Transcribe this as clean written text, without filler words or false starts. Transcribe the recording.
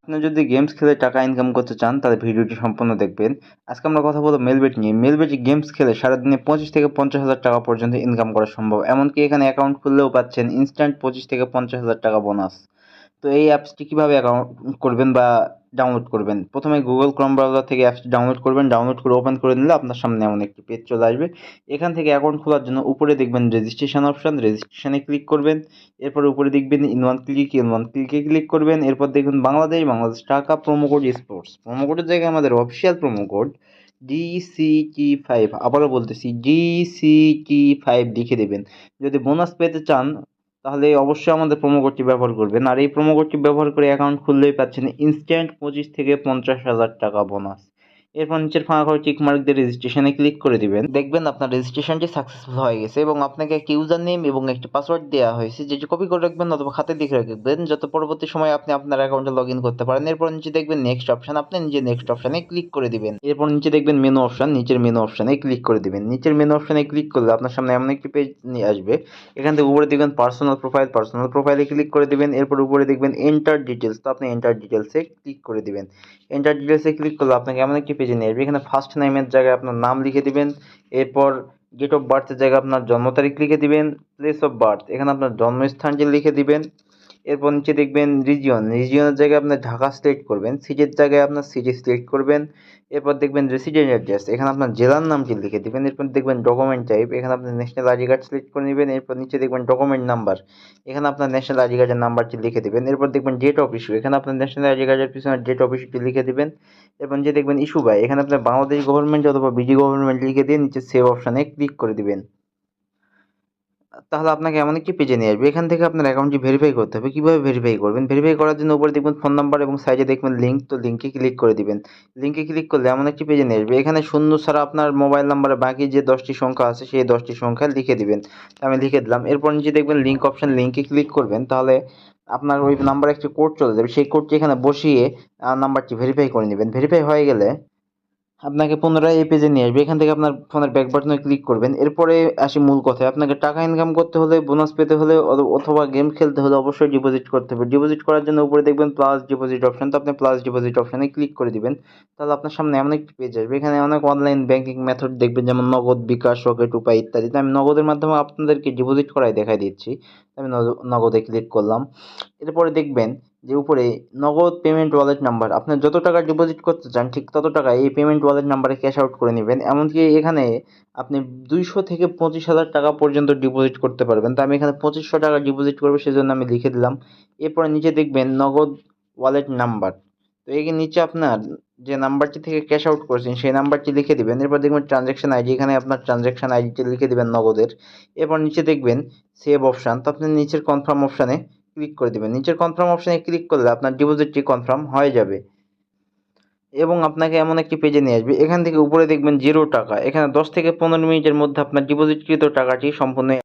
আপনি যদি গেমস খেলে টাকা ইনকাম করতে চান তাহলে ভিডিওটি সম্পূর্ণ দেখবেন। আজকে আমরা কথা বলবো মেলবেট নিয়ে। মেলবেটে গেমস খেলে সারাদিনে 25 থেকে 50,000 টাকা পর্যন্ত ইনকাম করা সম্ভব। এমনকি এখানে অ্যাকাউন্ট খুললেও পাচ্ছেন ইনস্ট্যান্ট 25 থেকে 50,000 টাকা বোনাস। তো এই অ্যাপসটি কিভাবে অ্যাকাউন্ট করবেন বা ডাউনলোড করবেন? প্রথমে গুগল ক্রোম ব্রাউজার থেকে অ্যাপসটি ডাউনলোড করবেন। ডাউনলোড করে ওপেন করে নিলে আপনার সামনে এমন একটি পেজ চলে আসবে। এখান থেকে অ্যাকাউন্ট খোলার জন্য উপরে দেখবেন রেজিস্ট্রেশন অপশন, রেজিস্ট্রেশনে ক্লিক করবেন। এরপর উপরে দেখবেন ইন ওয়ান ক্লিকে ক্লিক করবেন। এরপর দেখবেন বাংলাদেশ টাকা প্রোমো কোড স্পোর্টস। প্রোমো কোডের জায়গায় আমাদের অফিসিয়াল প্রোমো কোড DCT5, আবারও বলতেছি DCT5 লিখে দেবেন। যদি বোনাস পেতে চান তাহলে অবশ্যই আমাদের প্রোমো কোডটি ব্যবহার করবেন। আর এই প্রোমো কোডটি ব্যবহার করে অ্যাকাউন্ট খুললেই পাচ্ছেন ইনস্ট্যান্ট 25 থেকে 50,000 টাকা বোনাস। এরপর নিচের ফাঁকা করে টিক মার্ক দিয়ে রেজিস্ট্রেশনে ক্লিক করে দিবেন। দেখবেন আপনার রেজিস্ট্রেশনটি সাকসেসফুল হয়ে গেছে এবং আপনাকে একটি ইউজার নেম এবং একটি পাসওয়ার্ড দেওয়া হয়েছে, যেটি কপি করে রাখবেন অথবা খাতে লিখে রাখবেন, যাতে পরবর্তী সময়ে আপনি আপনার অ্যাকাউন্টে লগ ইন করতে পারেন। এরপর নিচে দেখবেন নেক্সট অপশন, আপনি নিজে নেক্সট অপশনে ক্লিক করে দিবেন। এরপর নিচে দেখবেন মেনু অপশন, নিচের মেনু অপশনে ক্লিক করে দিবেন। নিচের মেনু অপশনে ক্লিক করলে আপনার সামনে এমন একটি পেজ নিয়ে আসবে। এখান থেকে উপরে দেখবেন পার্সোনাল প্রোফাইলে ক্লিক করে দিবেন। এরপর উপরে দেখবেন এন্টার ডিটেলস, তো আপনি এন্টার ডিটেলসে ক্লিক করে দিবেন। এন্টার ডিটেলসে ক্লিক করলে আপনাকে এমন একটি পেজে নিয়ে আসবে। এখানে ফার্স্ট নেমের জায়গায় আপনার নাম লিখে দিবেন। এরপর ডেট অফ বার্থের জায়গায় আপনার জন্ম তারিখ লিখে দিবেন। প্লেস অফ বার্থ, এখানে আপনার জন্মস্থানটি লিখে দিবেন। এরপর নিচে দেখবেন রিজিয়নের জায়গায় আপনার ঢাকা সিলেক্ট করবেন। সিটির জায়গায় আপনার সিটি সিলেক্ট করবেন। এরপর দেখবেন রেসিডেন্ট অ্যাড্রেস, এখানে আপনার জেলার নামটি লিখে দিবেন। এরপর দেখবেন ডকুমেন্ট টাইপ, এখানে আপনি ন্যাশনাল আইডি কার্ড সিলেক্ট করে নেবেন। এরপর নিচে দেখবেন ডকুমেন্ট নাম্বার, এখানে আপনার ন্যাশনাল আইডি কার্ডের নাম্বারটি লিখে দিবেন। এরপর দেখবেন ডেট অফ ইস্যু, এখানে আপনার ন্যাশনাল আইডি কার্ডের পিছনে ডেট অফ ইস্যুটি লিখে দিবেন। এবং যে দেখবেন ইস্যু বাই, এখানে আপনার বাংলাদেশ গভর্নমেন্ট অথবা বিডি গভর্নমেন্ট লিখে দিয়ে নিচে সেভ অপশানে ক্লিক করে দিবেন। তাহলে আপনাকে এমন একটি পেজে নিয়ে আসবে। এখান থেকে আপনার অ্যাকাউন্টটি ভেরিফাই করতে হবে। কিভাবে ভেরিফাই করবেন? ভেরিফাই করার জন্য উপরে দেখবেন ফোন নাম্বার এবং সাইডে দেখবেন লিঙ্ক, তো লিঙ্কে ক্লিক করে দিবেন। লিঙ্কে ক্লিক করলে এমন একটি পেজে নিয়ে আসবে। এখানে শূন্য ছাড়া আপনার মোবাইল নাম্বারে বাকি যে 10টি সংখ্যা আছে সেই 10টি সংখ্যা লিখে দিবেন। আমি লিখে দিলাম। এরপর নিচে দেখবেন লিঙ্ক অপশন, লিঙ্কে ক্লিক করবেন। তাহলে আপনার ওই নাম্বারে একটি কোড চলে যাবে। সেই কোডটি এখানে বসিয়ে নাম্বারটি ভেরিফাই করে নেবেন। ভেরিফাই হয়ে গেলে আপনাকে পুনরায় এই পেজে নিয়ে আসবে। এখান থেকে আপনার ফোনের ব্যাক বাটনে ক্লিক করবেন। এরপরে আসি মূল কথায়। আপনাকে টাকা ইনকাম করতে হলে, বোনাস পেতে হলে অথবা গেম খেলতে হলে অবশ্যই ডিপোজিট করতে হবে। ডিপোজিট করার জন্য উপরে দেখবেন প্লাস ডিপোজিট অপশন, তো আপনি প্লাস ডিপোজিট অপশনে ক্লিক করে দিবেন। তাহলে আপনার সামনে এমন একটি পেজ আসবে। এখানে অনেক অনলাইন ব্যাংকিং মেথড দেখবেন, যেমন নগদ, বিকাশ, রকেট, উপায় ইত্যাদি। তো আমি নগদের মাধ্যমে আপনাদেরকে ডিপোজিট করাই দেখাই দিচ্ছি। আমি নগদে ক্লিক করলাম। এরপরে দেখবেন যে উপরে নগদ পেমেন্ট ওয়ালেট নাম্বার, আপনার যত টাকা ডিপোজিট করতে চান ঠিক তত টাকা এই পেমেন্ট ওয়ালেট নাম্বারে ক্যাশ আউট করে নেবেন। এমনকি এখানে আপনি 200 থেকে 25,000 টাকা পর্যন্ত ডিপোজিট করতে পারবেন। তো আমি এখানে 2500 টাকা ডিপোজিট করবো, সেজন্য আমি লিখে দিলাম। এরপরে নিচে দেখবেন নগদ ওয়ালেট নাম্বার, তো এই নিচে আপনার যে নাম্বারটি থেকে ক্যাশ আউট করেছেন সেই নাম্বারটি লিখে দিবেন। এরপর দেখবেন ট্রানজ্যাকশন আইডি, এখানে আপনার ট্রানজ্যাকশন আইডিটি লিখে দিবেন নগদের। এরপর নিচে দেখবেন সেভ অপশান, তো আপনি নিচের কনফার্ম অপশানে ক্লিক করে দিবেন। নিচের কনফার্ম অপশানে ক্লিক করলে আপনার ডিপোজিটটি কনফার্ম হয়ে যাবে এবং আপনাকে এমন একটি পেজে নিয়ে আসবে। এখান থেকে উপরে দেখবেন 0 টাকা, এখানে 10 থেকে 15 মিনিটের মধ্যে আপনার ডিপোজিটকৃত টাকাটি সম্পূর্ণ